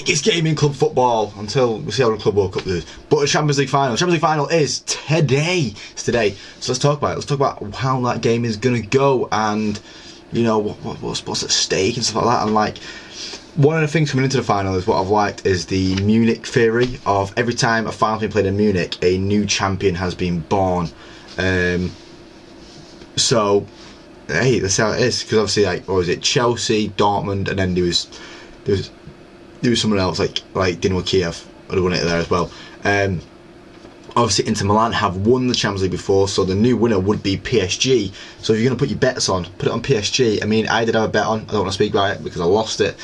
biggest game in club football until we see how the Club World Cup does. But the Champions League final. Champions League final is today. It's today. So let's talk about it. Let's talk about how that game is going to go and, you know, what's at stake and stuff like that. And like, one of the things coming into the final is what I've liked is the Munich theory of every time a final's been played in Munich, a new champion has been born. So, hey, that's how it is. Because obviously, like, what was it? Chelsea, Dortmund, and then there was someone else like Dinamo Kiev would have won it there as well. Obviously, Inter Milan have won the Champions League before, so the new winner would be PSG. So if you're going to put your bets on, put it on PSG. I mean, I did have a bet on. I don't want to speak about it because I lost it.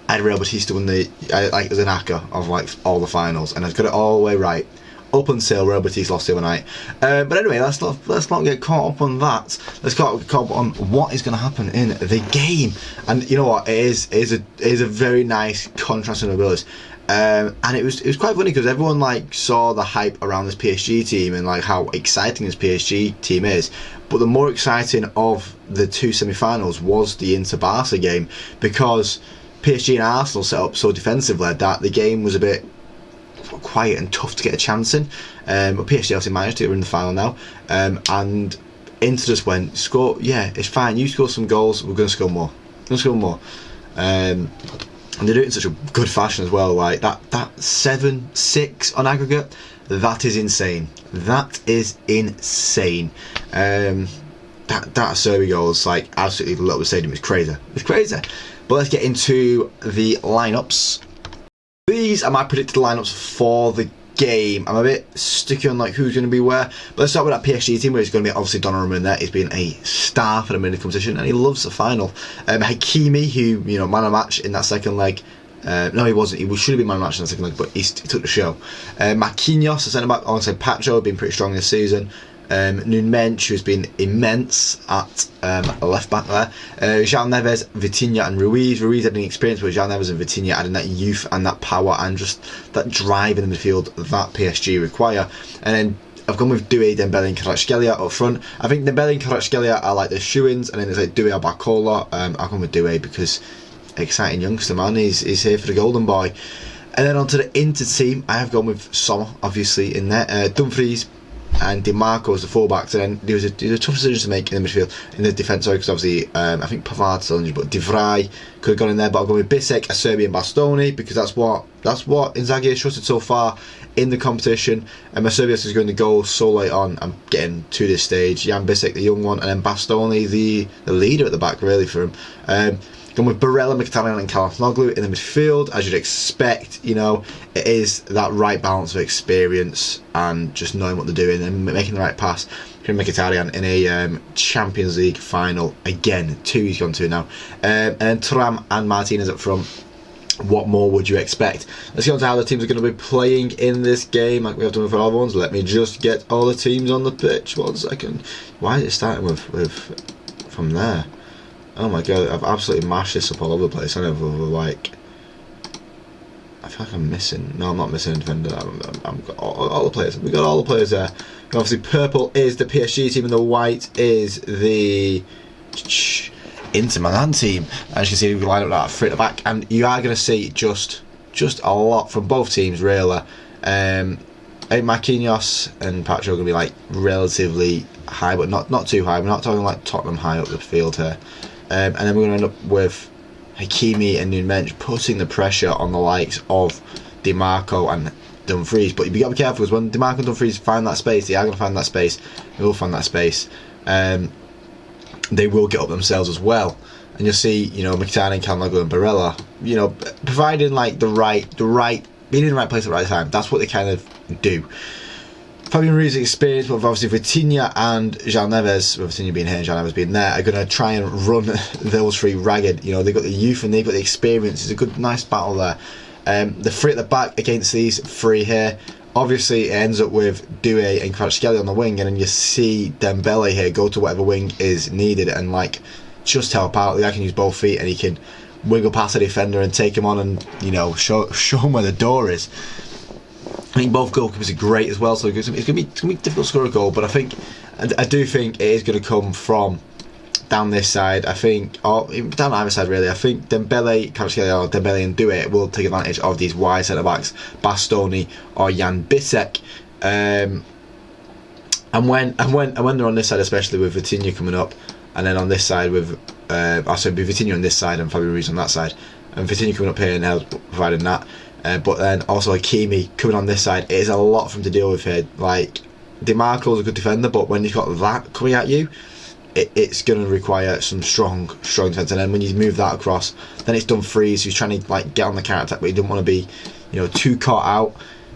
I had Real Betis to win like as an acca of like all the finals, and I got it all the way right up until Real Betis lost the other night. But anyway, let's not get caught up on that. Let's get caught up on what is going to happen in the game. And you know what? It is a very nice contrast in abilities. And it was quite funny because everyone like saw the hype around this PSG team and like how exciting this PSG team is. But the more exciting of the two semi-finals was the Inter-Barca game, because PSG and Arsenal set up so defensively that the game was a bit quiet and tough to get a chance in. But PSG obviously managed to. We're in the final now, and Inter just went, score, yeah, it's fine, you score some goals, we're going to score more. And they do it in such a good fashion as well. Like that 7-6 on aggregate, that is insane. That Serbi goal is like absolutely lit up the stadium. It's crazy. But let's get into the lineups. These are my predicted lineups for the game. I'm a bit sticky on like who's going to be where, but let's start with that PSG team where it's going to be obviously Donnarumma in there. He's been a star for the minute competition and he loves the final. Hakimi, who, you know, man of the match in that second leg. No, he wasn't. He should have been man of the match in the second leg, but he took the show. Marquinhos, the centre back, alongside Pacho, been pretty strong this season. Nunes, who's been immense at left back there. João Neves, Vitinha and Ruiz. Ruiz had any experience with João Neves and Vitinha adding that youth and that power and just that drive in the midfield that PSG require. And then I've gone with Doué, Dembele and Kvaratskhelia up front. I think Dembele and Kvaratskhelia are like the shoo-ins, and then there's like Doué or Barcola. I've gone with Doué because exciting youngster, man. He's here for the golden boy. And then onto the Inter team, I have gone with Sommer, obviously, in there. Dumfries and Di Marco as the fullbacks, and then there was a tough decision to make in the midfield, in the defence, sorry, because obviously I think Pavard's still injured, but De Vrij could have gone in there, but I'll go with Bisek, Acerbi and Bastoni, because that's what Inzaghi has trusted so far in the competition. And Acerbi is going to go so late on. I'm getting to this stage. Jan Bisek, the young one, and then Bastoni, the leader at the back, really, for him. Going with Barella, Mkhitaryan and Calhanoglu in the midfield, as you'd expect. You know, it is that right balance of experience and just knowing what they're doing and making the right pass. Mkhitaryan in a Champions League final again. 2 he's gone to now. And then Thuram and Martinez up front. What more would you expect? Let's get on to how the teams are going to be playing in this game, like we have done with all the ones. Let me just get all the teams on the pitch. 1 second. Why is it starting with from there? Oh my god, I've absolutely mashed this up all over the place. I never like. I feel like I'm missing. No, I'm not missing a defender. I've got all the players. We got all the players there. And obviously, purple is the PSG team, and the white is the Inter Milan team. As you can see, we line up that front to back, and you are going to see just a lot from both teams, really. I think Marquinhos and Pacho are going to be like relatively high, but not too high. We're not talking like Tottenham high up the field here. And then we're going to end up with Hakimi and Nunes putting the pressure on the likes of Di Marco and Dumfries. But you've got to be careful, because when Di Marco and Dumfries find that space, they are going to find that space. They will find that space. They will get up themselves as well. And you'll see, you know, Mkhitaryan, Calhanoglu and Barella, you know, providing like the right, being in the right place at the right time. That's what they kind of do. Fabian Ruiz's experience, but obviously Vitinha and João Neves, with Vitinha being here and João Neves being there, are going to try and run those three ragged. You know, they've got the youth and they've got the experience. It's a good, nice battle there. The three at the back against these three here. Obviously, it ends up with Doué and Kvaratskhelia on the wing, and then you see Dembele here go to whatever wing is needed and like just help out. The guy can use both feet and he can wiggle past the defender and take him on and, you know, show him where the door is. I think both goalkeepers are great as well, so it's going to be difficult to score a goal, but I do think it is going to come from down this side, I think, or even down either side really, I think Dembele, Kvaratskhelia or Dembele and Doué will take advantage of these wide centre backs, Bastoni or Jan Bissek. And when they're on this side, especially with Vitinha coming up, and then on this side with Vitinha on this side and Fabio Ruiz on that side, and Vitinha coming up here and help providing that. But then also Hakimi coming on this side, it is a lot for him to deal with here. Like, DiMarco's a good defender, but when you've got that coming at you, it's going to require some strong defence. And then when you move that across, then it's Dumfries who's trying to like get on the counter attack, but he doesn't want to be, too caught out.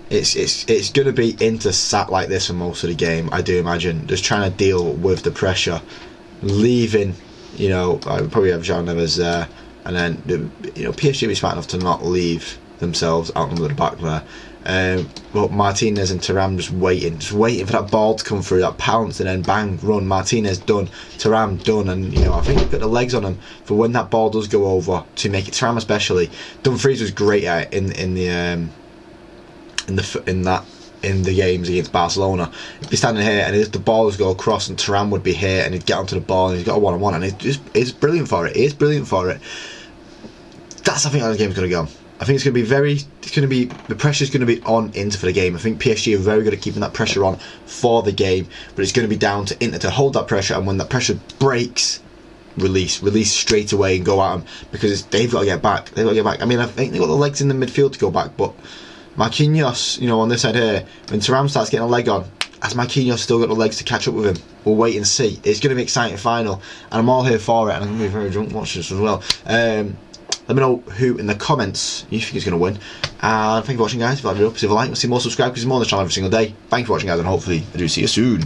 It's going to be sat like this for most of the game, I do imagine, just trying to deal with the pressure, leaving. I would probably have Jean Neves there, and then PSG will be smart enough to not leave themselves out on the back there. But Martinez and Thuram just waiting for that ball to come through, that pounce, and then bang, run. Martinez done, Thuram done, and I think they've got the legs on him for when that ball does go over to make it. Thuram especially, Dumfries was great at it in the games against Barcelona. He'd be standing here and the ball would go across and Thuram would be here and he'd get onto the ball and he's got a one-on-one and it's brilliant for it. That's I think how the game's going to go. I think the pressure's going to be on Inter for the game. I think PSG are very good at keeping that pressure on for the game, but it's going to be down to Inter to hold that pressure, and when that pressure breaks, release straight away and go at them, because they've got to get back. I mean, I think they've got the legs in the midfield to go back, but Marquinhos, on this side here, when Thuram starts getting a leg on, has Marquinhos still got the legs to catch up with him? We'll wait and see. It's going to be an exciting final, and I'm all here for it, and I'm going to be very drunk watching this as well. Let me know who in the comments you think is going to win. And thank you for watching, guys. If you like the video, please leave a like. We'll see more subscribe because there's more on the channel every single day. Thank you for watching, guys, and hopefully I do see you soon.